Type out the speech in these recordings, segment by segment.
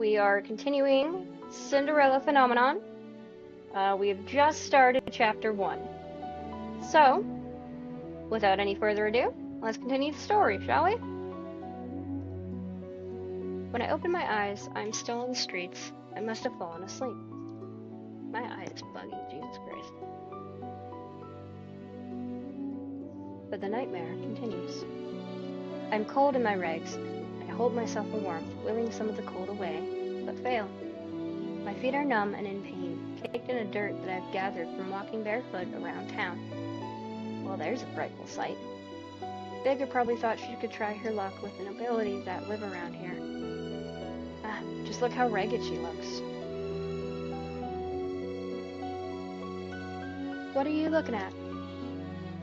We are continuing Cinderella Phenomenon. We have just started chapter 1. So, without any further ado, let's continue the story, shall we? When I open my eyes, I'm still in the streets. I must have fallen asleep. My eye is buggy, Jesus Christ. But the nightmare continues. I'm cold in my rags. I hold myself for warmth, willing some of the cold away, but fail. My feet are numb and in pain, caked in a dirt that I've gathered from walking barefoot around town. Well, there's a frightful sight. Beggar probably thought she could try her luck with the nobility that live around here. Ah, just look how ragged she looks. What are you looking at?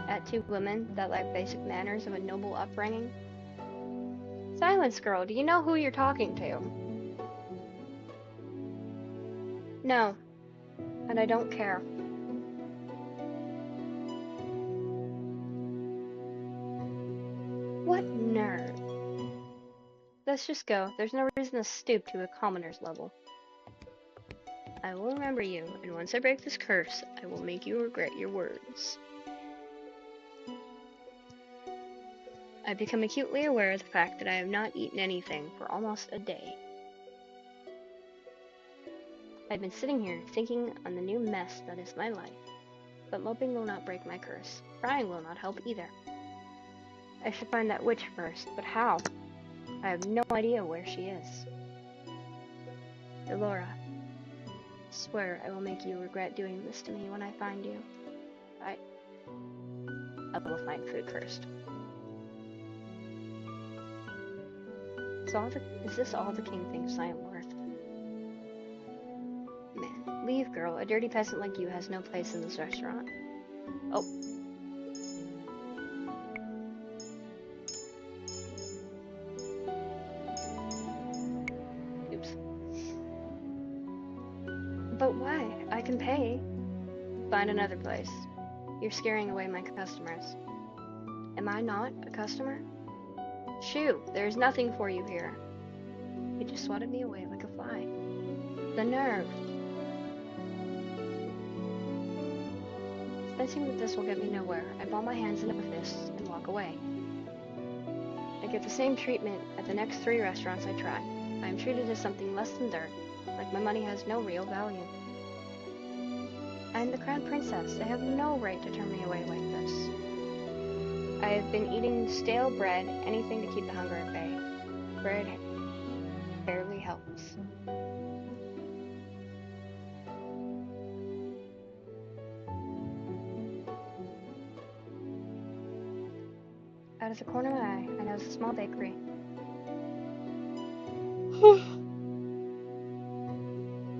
At two women that lack basic manners of a noble upbringing? Silence, girl. Do you know who you're talking to? No, and I don't care. What nerve. Let's just go. There's no reason to stoop to a commoner's level. I will remember you, and once I break this curse, I will make you regret your words. I've become acutely aware of the fact that I have not eaten anything for almost a day. I've been sitting here thinking on the new mess that is my life, but moping will not break my curse. Crying will not help either. I should find that witch first, but how? I have no idea where she is. Elora, swear I will make you regret doing this to me when I find you. I will find food first. Is this all the king thinks I am worth? Man, leave, girl. A dirty peasant like you has no place in this restaurant. Oh. Oops. But why? I can pay. Find another place. You're scaring away my customers. Am I not a customer? Shoo, there's nothing for you here. You just swatted me away like a fly. The nerve. Sensing that this will get me nowhere, I ball my hands into fists and walk away. I get the same treatment at the next 3 restaurants I try. I am treated as something less than dirt, like my money has no real value. I am the crown princess. They have no right to turn me away like this. I have been eating stale bread, anything to keep the hunger at bay. Bread barely helps. Out of the corner of my eye, I notice a small bakery.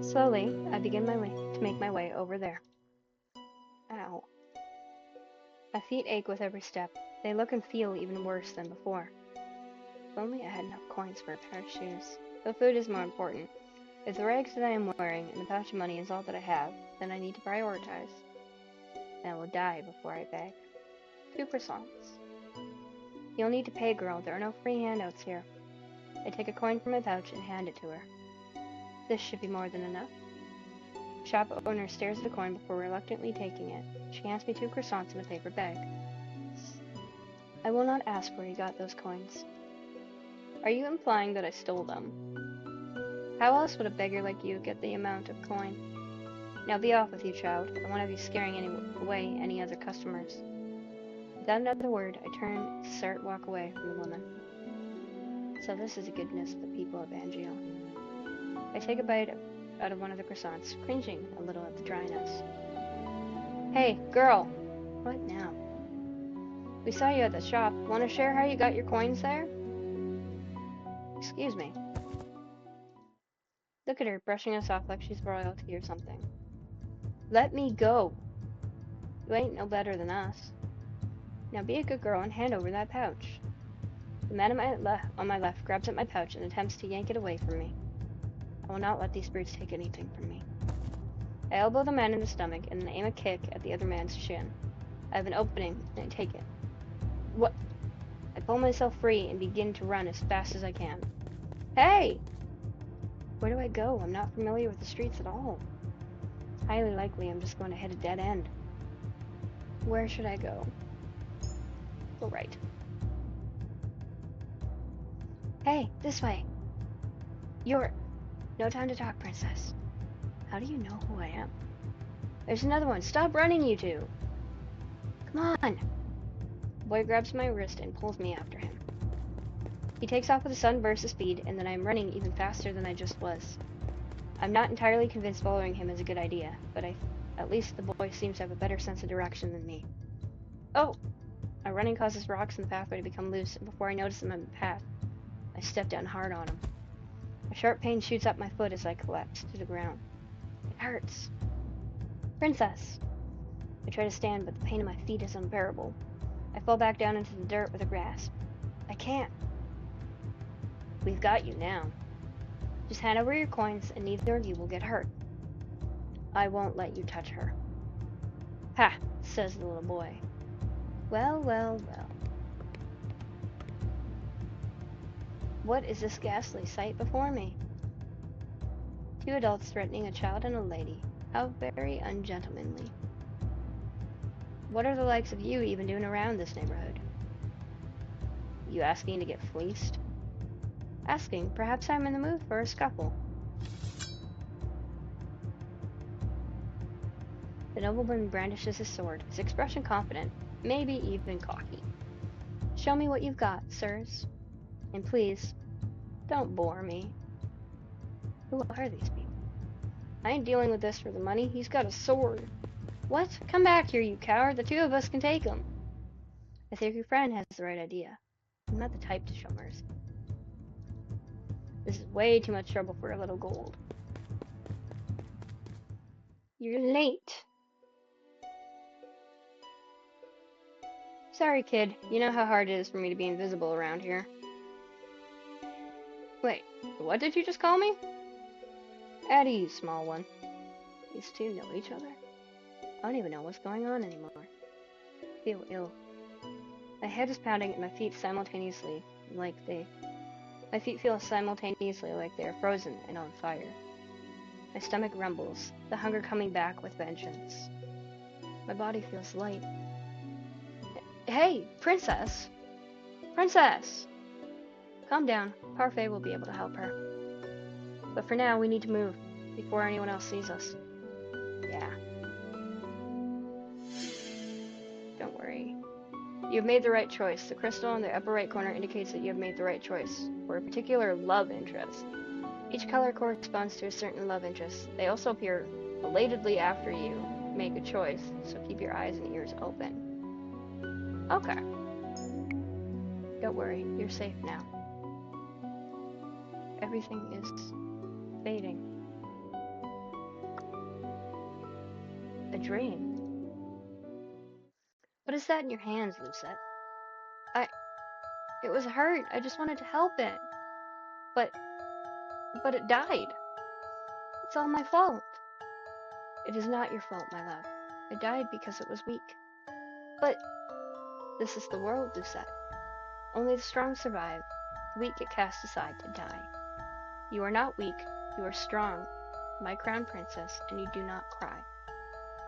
Slowly, I begin to make my way over there. Ow. My feet ache with every step. They look and feel even worse than before. If only I had enough coins for a pair of shoes. But food is more important. If the rags that I am wearing and the pouch of money is all that I have, then I need to prioritize. And I will die before I beg. 2 croissants. You'll need to pay, girl. There are no free handouts here. I take a coin from my pouch and hand it to her. This should be more than enough. The shop owner stares at the coin before reluctantly taking it. She hands me 2 croissants in a paper bag. I will not ask where you got those coins. Are you implying that I stole them? How else would a beggar like you get the amount of coin? Now be off with you, child. I won't have you scaring away any other customers. Without another word, I turn to start walk away from the woman. So this is the goodness of the people of Angio. I take a bite out of one of the croissants, cringing a little at the dryness. Hey, girl! What now? We saw you at the shop. Want to share how you got your coins there? Excuse me. Look at her, brushing us off like she's royalty or something. Let me go! You ain't no better than us. Now be a good girl and hand over that pouch. The man on my left grabs at my pouch and attempts to yank it away from me. I will not let these brutes take anything from me. I elbow the man in the stomach and then aim a kick at the other man's shin. I have an opening and I take it. What? I pull myself free and begin to run as fast as I can. Hey! Where do I go? I'm not familiar with the streets at all. It's highly likely I'm just going to hit a dead end. Where should I go? Go right. Hey, this way. You're... No time to talk, princess. How do you know who I am? There's another one. Stop running, you two. Come on. The boy grabs my wrist and pulls me after him. He takes off with a sudden burst of speed, and then I'm running even faster than I just was. I'm not entirely convinced following him is a good idea, but at least the boy seems to have a better sense of direction than me. Oh! My running causes rocks in the pathway to become loose, and before I notice them in the path, I step down hard on them. A sharp pain shoots up my foot as I collapse to the ground. It hurts. Princess! I try to stand, but the pain in my feet is unbearable. I fall back down into the dirt with a grasp. I can't. We've got you now. Just hand over your coins, and neither of you will get hurt. I won't let you touch her. Ha! Says the little boy. Well, well, well. What is this ghastly sight before me? Two adults threatening a child and a lady. How very ungentlemanly. What are the likes of you even doing around this neighborhood? You asking to get fleeced? Asking, perhaps I'm in the mood for a scuffle. The nobleman brandishes his sword, his expression confident, maybe even cocky. Show me what you've got, sirs. And please, don't bore me. Who are these people? I ain't dealing with this for the money. He's got a sword. What? Come back here, you coward. The two of us can take him. I think your friend has the right idea. I'm not the type to show mercy. This is way too much trouble for a little gold. You're late. Sorry, kid. You know how hard it is for me to be invisible around here. Wait, what did you just call me? Addie, you small one. These two know each other? I don't even know what's going on anymore. I feel ill. My head is pounding and my feet feel simultaneously like they are frozen and on fire. My stomach rumbles, the hunger coming back with vengeance. My body feels light. Hey, princess! Princess! Calm down. Parfait will be able to help her. But for now, we need to move, before anyone else sees us. Yeah. Don't worry. You have made the right choice. The crystal in the upper right corner indicates that you have made the right choice, for a particular love interest. Each color corresponds to a certain love interest. They also appear belatedly after you make a choice, so keep your eyes and ears open. Okay. Don't worry, you're safe now. Everything is fading. A dream. What is that in your hands, Lucette? It was hurt. I just wanted to help it. But it died. It's all my fault. It is not your fault, my love. It died because it was weak. But this is the world, Lucette. Only the strong survive. The weak get cast aside to die. You are not weak. You are strong, my crown princess, and you do not cry.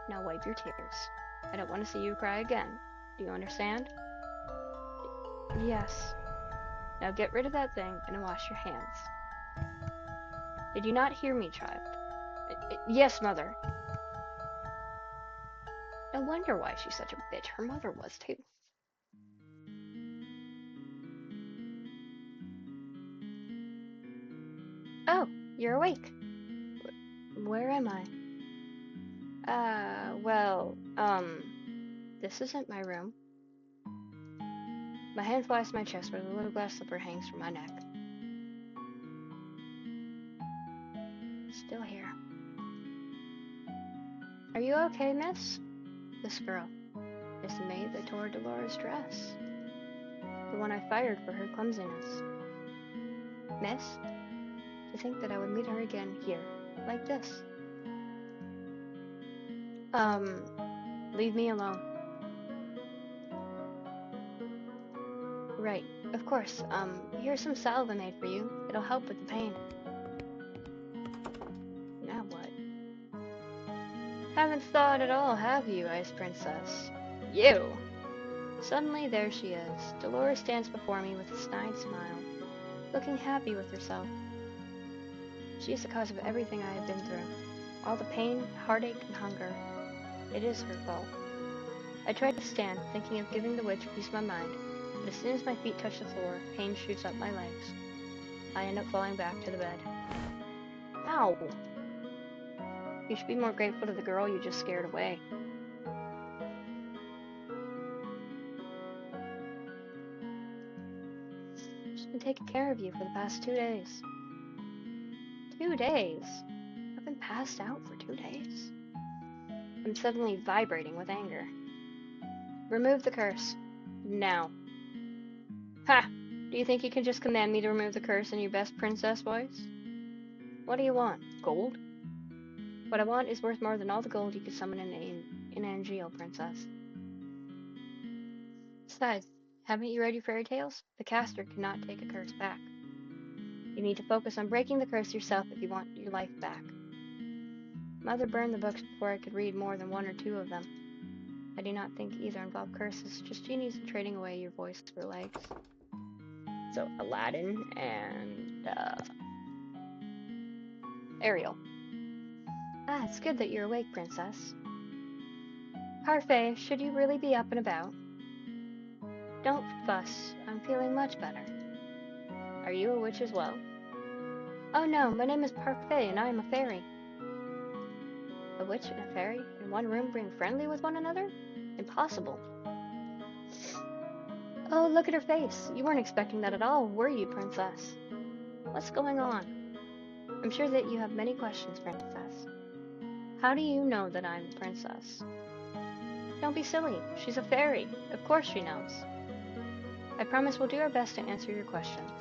Now wipe your tears. I don't want to see you cry again. Do you understand? Yes. Now get rid of that thing and wash your hands. Did you not hear me, child? Yes, mother. No wonder why she's such a bitch. Her mother was too. Oh, you're awake. Where am I? Well, this isn't my room. My hand flies to my chest where the little glass slipper hangs from my neck. Still here. Are you okay, miss? This girl is the maid that tore Dolores' dress. The one I fired for her clumsiness. Miss? To think that I would meet her again here, like this. Leave me alone. Right, of course. Here's some salve I made for you. It'll help with the pain. Haven't thought at all, have you, Ice Princess? You! Suddenly there she is. Dolores stands before me with a snide smile, looking happy with herself. She is the cause of everything I have been through. All the pain, heartache, and hunger. It is her fault. I try to stand, thinking of giving the witch a piece of my mind, but as soon as my feet touch the floor, pain shoots up my legs. I end up falling back to the bed. Ow! You should be more grateful to the girl you just scared away. She's been taking care of you for the past 2 days. 2 days? I've been passed out for 2 days. I'm suddenly vibrating with anger. Remove the curse. Now. Ha! Do you think you can just command me to remove the curse in your best princess voice? What do you want? Gold? What I want is worth more than all the gold you could summon in Angel, princess. Besides, haven't you read your fairy tales? The caster cannot take a curse back. You need to focus on breaking the curse yourself if you want your life back. Mother burned the books before I could read more than 1 or 2 of them. I do not think either involve curses, just genies trading away your voice for legs. So, Aladdin and, Ariel. Ah, it's good that you're awake, princess. Parfait, should you really be up and about? Don't fuss, I'm feeling much better. Are you a witch as well? Oh no, my name is Parfait and I am a fairy. A witch and a fairy in one room being friendly with one another? Impossible. Oh, look at her face. You weren't expecting that at all, were you, princess? What's going on? I'm sure that you have many questions, princess. How do you know that I'm a princess? Don't be silly. She's a fairy. Of course she knows. I promise we'll do our best to answer your questions.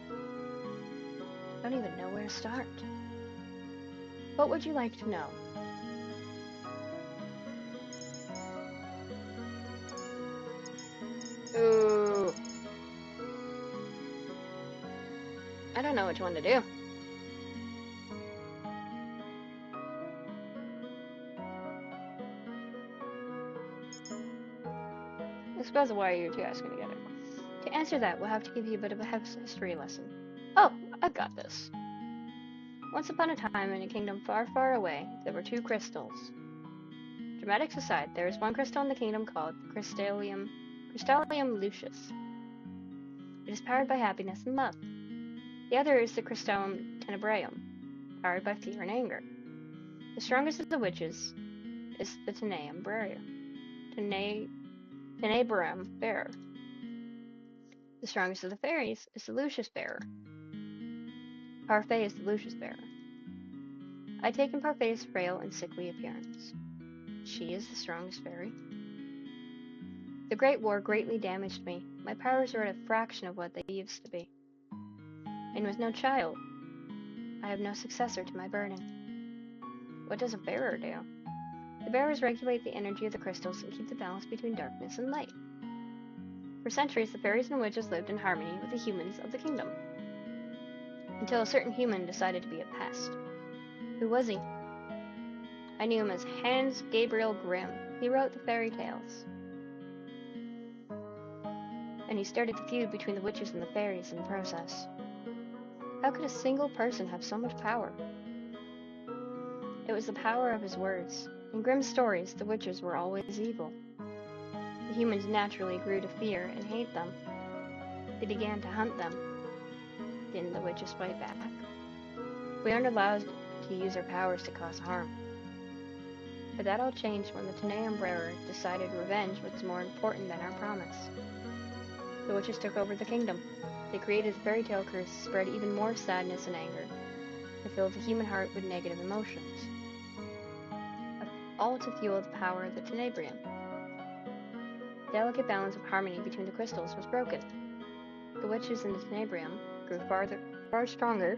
I don't even know where to start. What would you like to know? Ooh. I don't know which one to do. I suppose why are you two asking together? To answer that, we'll have to give you a bit of a history lesson. Oh, I've got this. Once upon a time, in a kingdom far, far away, there were 2 crystals. Dramatics aside, there is one crystal in the kingdom called Crystallium Lucius. It is powered by happiness and love. The other is the Crystallum Tenebraeum, powered by fear and anger. The strongest of the witches is the Tenebraeum bearer. The strongest of the fairies is the Lucius bearer. Parfait is the Lucius bearer. I take in Parfait's frail and sickly appearance. She is the strongest fairy. The Great War greatly damaged me. My powers are at a fraction of what they used to be. And with no child, I have no successor to my burden. What does a bearer do? The bearers regulate the energy of the crystals and keep the balance between darkness and light. For centuries, the fairies and witches lived in harmony with the humans of the kingdom. Until a certain human decided to be a pest. Who was he? I knew him as Hans Gabriel Grimm. He wrote the fairy tales. And he started the feud between the witches and the fairies in the process. How could a single person have so much power? It was the power of his words. In Grimm's stories, the witches were always evil. The humans naturally grew to fear and hate them. They began to hunt them. Didn't the witches fight back? We aren't allowed to use our powers to cause harm. But that all changed when the Tenebraeum decided revenge was more important than our promise. The witches took over the kingdom. They created the fairy tale curse to spread even more sadness and anger, to fill the human heart with negative emotions. All to fuel the power of the Tenebraeum. The delicate balance of harmony between the crystals was broken. The witches in the Tenebraeum grew far stronger.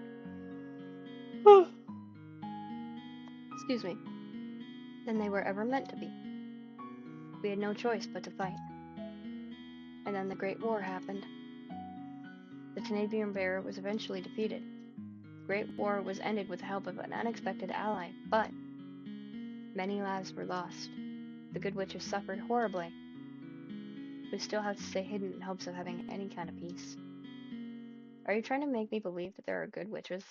Excuse me. Than they were ever meant to be. We had no choice but to fight. And then the Great War happened. The Tenebraeum bearer was eventually defeated. The Great War was ended with the help of an unexpected ally, but Many lives were lost. The good witches suffered horribly. We still have to stay hidden in hopes of having any kind of peace. Are you trying to make me believe that there are good witches?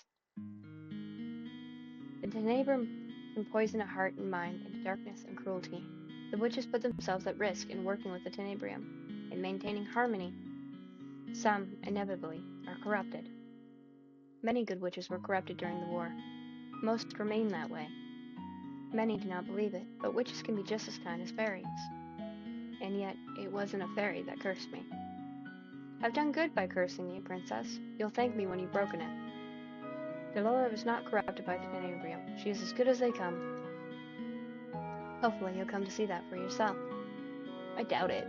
The Tenebrium can poison a heart and mind into darkness and cruelty. The witches put themselves at risk in working with the Tenebrium, in maintaining harmony. Some, inevitably, are corrupted. Many good witches were corrupted during the war. Most remain that way. Many do not believe it, but witches can be just as kind as fairies. And yet, it wasn't a fairy that cursed me. I've done good by cursing you, princess. You'll thank me when you've broken it. Delora was not corrupted by the Tenebrium. She is as good as they come. Hopefully you'll come to see that for yourself. I doubt it.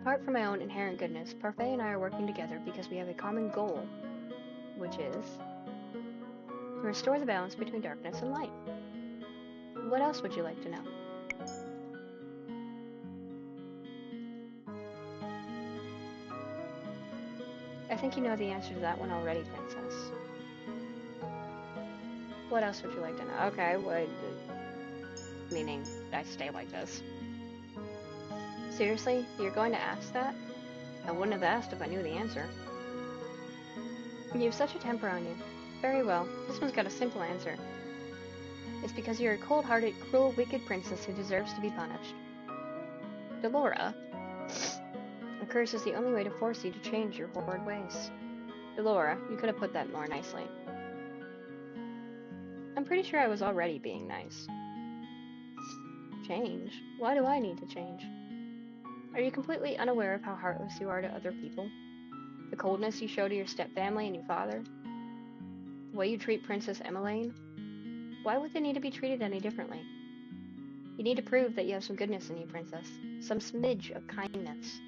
Apart from my own inherent goodness, Parfait and I are working together because we have a common goal, which is to restore the balance between darkness and light. What else would you like to know? I think you know the answer to that one already, princess. What else would you like to know? Okay, meaning I stay like this. Seriously? You're going to ask that? I wouldn't have asked if I knew the answer. You have such a temper on you. Very well, this one's got a simple answer. It's because you're a cold-hearted, cruel, wicked princess who deserves to be punished. Delora? A curse is the only way to force you to change your horrid ways. Delora, you could have put that more nicely. I'm pretty sure I was already being nice. Change? Why do I need to change? Are you completely unaware of how heartless you are to other people? The coldness you show to your stepfamily and your father? The way you treat Princess Emmeline? Why would they need to be treated any differently? You need to prove that you have some goodness in you, princess. Some smidge of kindness.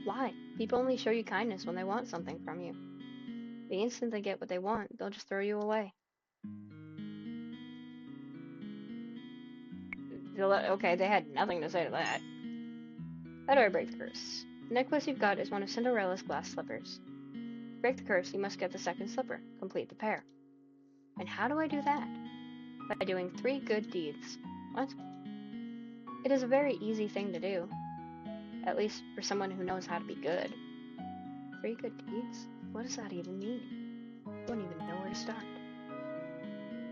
Lie. People only show you kindness when they want something from you. The instant they get what they want, they'll just throw you away. Okay, they had nothing to say to that. How do I break the curse? The necklace you've got is one of Cinderella's glass slippers. To break the curse, you must get the second slipper. Complete the pair. And how do I do that? By doing 3 good deeds. What? It is a very easy thing to do. At least for someone who knows how to be good. 3 good deeds? What does that even mean? I don't even know where to start.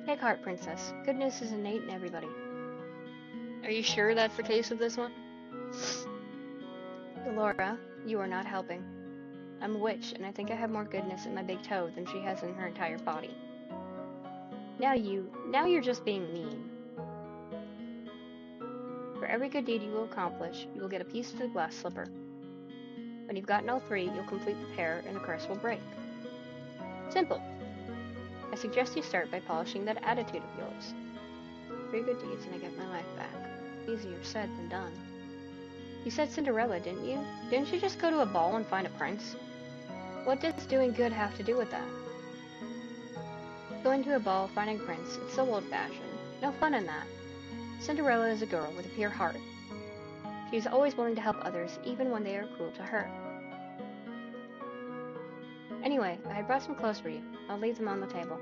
Take heart, princess. Goodness is innate in everybody. Are you sure that's the case with this one? Delora, you are not helping. I'm a witch, and I think I have more goodness in my big toe than she has in her entire body. Now you're just being mean. For every good deed you will accomplish, you will get a piece of the glass slipper. When you've gotten all 3, you'll complete the pair, and the curse will break. Simple. I suggest you start by polishing that attitude of yours. 3 good deeds and I get my life back. Easier said than done. You said Cinderella, didn't you? Didn't you just go to a ball and find a prince? What does doing good have to do with that? Going to a ball, finding a prince, it's so old-fashioned. No fun in that. Cinderella is a girl with a pure heart. She is always willing to help others, even when they are cruel to her. Anyway, I brought some clothes for you. I'll leave them on the table.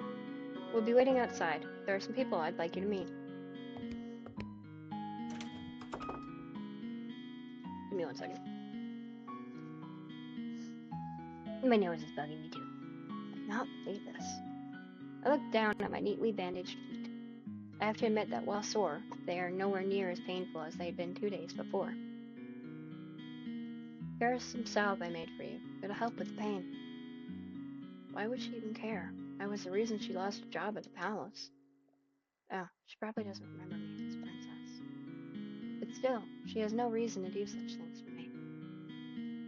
We'll be waiting outside. There are some people I'd like you to meet. Give me 1 second. My nose is bugging me too. I cannot believe this. I look down at my neatly bandaged feet. I have to admit that while sore, they are nowhere near as painful as they had been 2 days before. Here is some salve I made for you. It'll help with the pain. Why would she even care? I was the reason she lost her job at the palace. Oh, she probably doesn't remember me as princess. But still, she has no reason to do such things for me.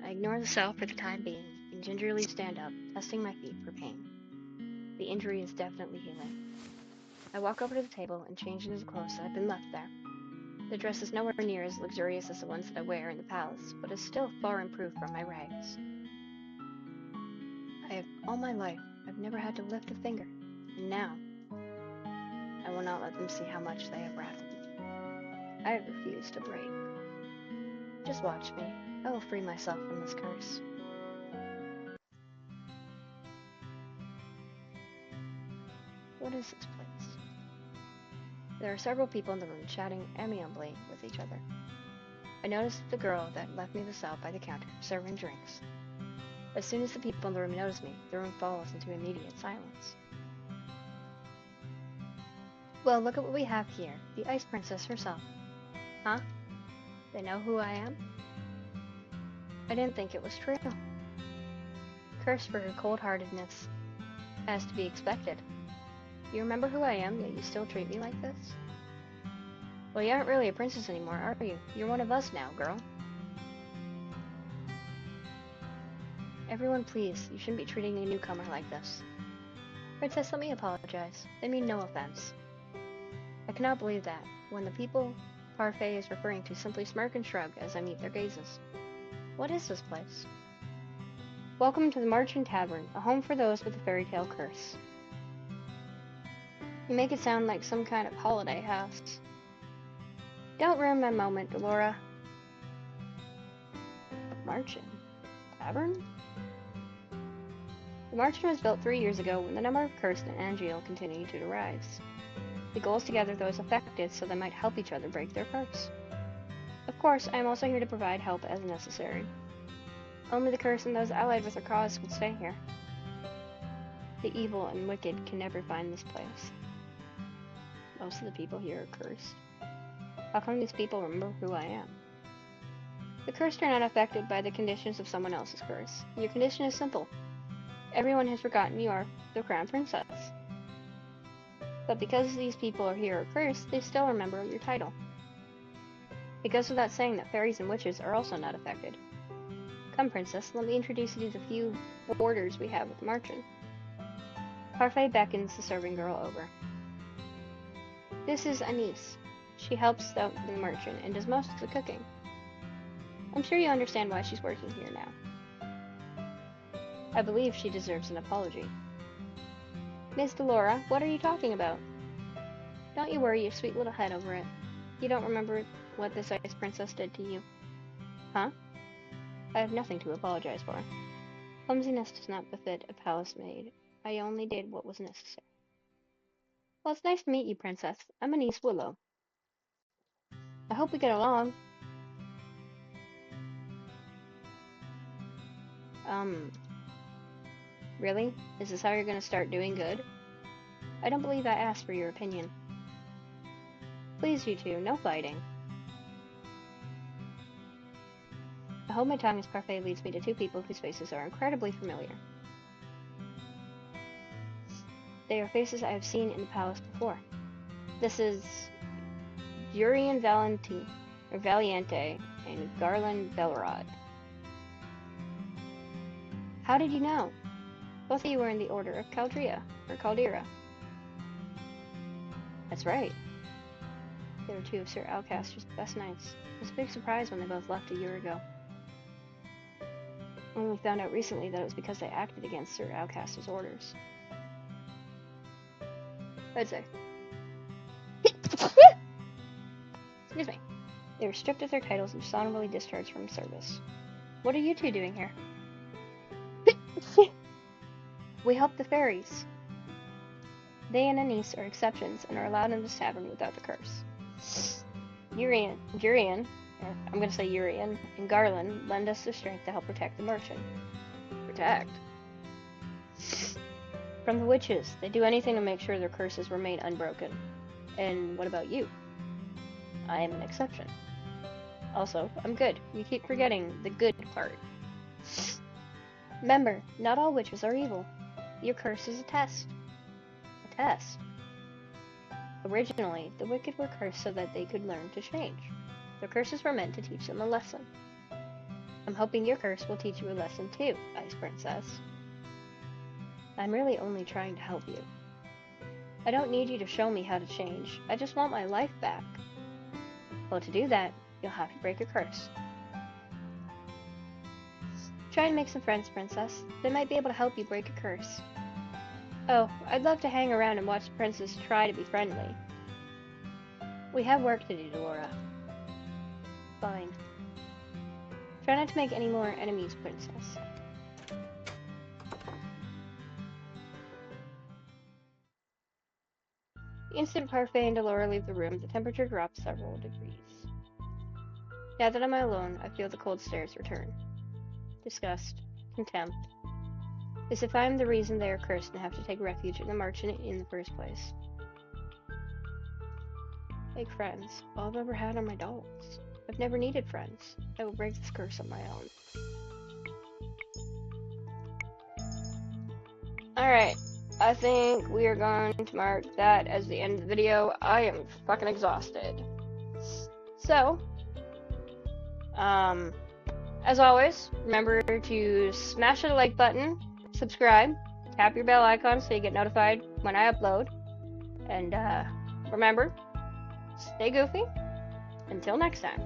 I ignore the salve for the time being and gingerly stand up, testing my feet for pain. The injury is definitely healing. I walk over to the table and change into the clothes that have been left there. The dress is nowhere near as luxurious as the ones that I wear in the palace, but is still far improved from my rags. All my life, I've never had to lift a finger, and now, I will not let them see how much they have rattled me. I refuse to break. Just watch me. I will free myself from this curse. What is this place? There are several people in the room chatting amiably with each other. I noticed the girl that left me this out by the counter, serving drinks. As soon as the people in the room notice me, the room falls into immediate silence. Well, look at what we have here. The Ice Princess herself. Huh? They know who I am? I didn't think it was true. Cursed for her cold-heartedness. As to be expected. You remember who I am, yet you still treat me like this? Well, you aren't really a princess anymore, are you? You're one of us now, girl. Everyone, please. You shouldn't be treating a newcomer like this. Princess, let me apologize. They mean no offense. I cannot believe that, when the people Parfait is referring to simply smirk and shrug as I meet their gazes. What is this place? Welcome to the Marching Tavern, a home for those with a fairy tale curse. You make it sound like some kind of holiday house. Don't ruin my moment, Delora. Marching Tavern? The Marching was built 3 years ago when the number of cursed and Angeal continued to rise. The goal is to gather those affected so they might help each other break their curse. Of course, I am also here to provide help as necessary. Only the curse and those allied with their cause can stay here. The evil and wicked can never find this place. Most of the people here are cursed. How come these people remember who I am? The cursed are not affected by the conditions of someone else's curse. Your condition is simple. Everyone has forgotten you are the crown princess. But because these people are here are cursed, they still remember your title. It goes without saying that fairies and witches are also not affected. Come, princess, let me introduce you to the few boarders we have with Marching. Parfait beckons the serving girl over. This is Anise. She helps out the Marching and does most of the cooking. I'm sure you understand why she's working here now. I believe she deserves an apology. Miss Delora, what are you talking about? Don't you worry your sweet little head over it. You don't remember what this Ice Princess did to you. Huh? I have nothing to apologize for. Clumsiness does not befit a palace maid. I only did what was necessary. Well, it's nice to meet you, Princess. I'm Anise Willow. I hope we get along. Really? Is this how you're gonna start doing good? I don't believe I asked for your opinion. Please, you two, no fighting. I hold my tongue as Parfait leads me to two people whose faces are incredibly familiar. They are faces I have seen in the palace before. This is Jurian Valiente, and Garland Belrod. How did you know? Both of you were in the Order of Caldera. That's right. They were two of Sir Alcaster's best knights. It was a big surprise when they both left a year ago. We only found out recently that it was because they acted against Sir Alcaster's orders. I'd say. Excuse me. They were stripped of their titles and dishonorably discharged from service. What are you two doing here? We help the fairies. They and Anise are exceptions and are allowed in this tavern without the curse. Urian, and Garland lend us their strength to help protect the Marching. Protect? From the witches. They do anything to make sure their curses remain unbroken. And what about you? I am an exception. Also, I'm good. You keep forgetting the good part. Remember, not all witches are evil. Your curse is a test. A test? Originally, the wicked were cursed so that they could learn to change. Their curses were meant to teach them a lesson. I'm hoping your curse will teach you a lesson too, Ice Princess. I'm really only trying to help you. I don't need you to show me how to change. I just want my life back. Well, to do that, you'll have to break your curse. Try and make some friends, Princess. They might be able to help you break a curse. Oh, I'd love to hang around and watch the princess try to be friendly. We have work to do, Delora. Fine. Try not to make any more enemies, Princess. The instant Parfait and Delora leave the room, the temperature drops several degrees. Now that I'm alone, I feel the cold stares return. Disgust, contempt, as if I am the reason they are cursed and have to take refuge in the marching in the first place. Make friends. All I've ever had are my dolls. I've never needed friends. I will break this curse on my own. Alright, I think we are going to mark that as the end of the video. I am fucking exhausted. So, as always, remember to smash the like button, subscribe, tap your bell icon so you get notified when I upload, and remember, stay goofy. Until next time.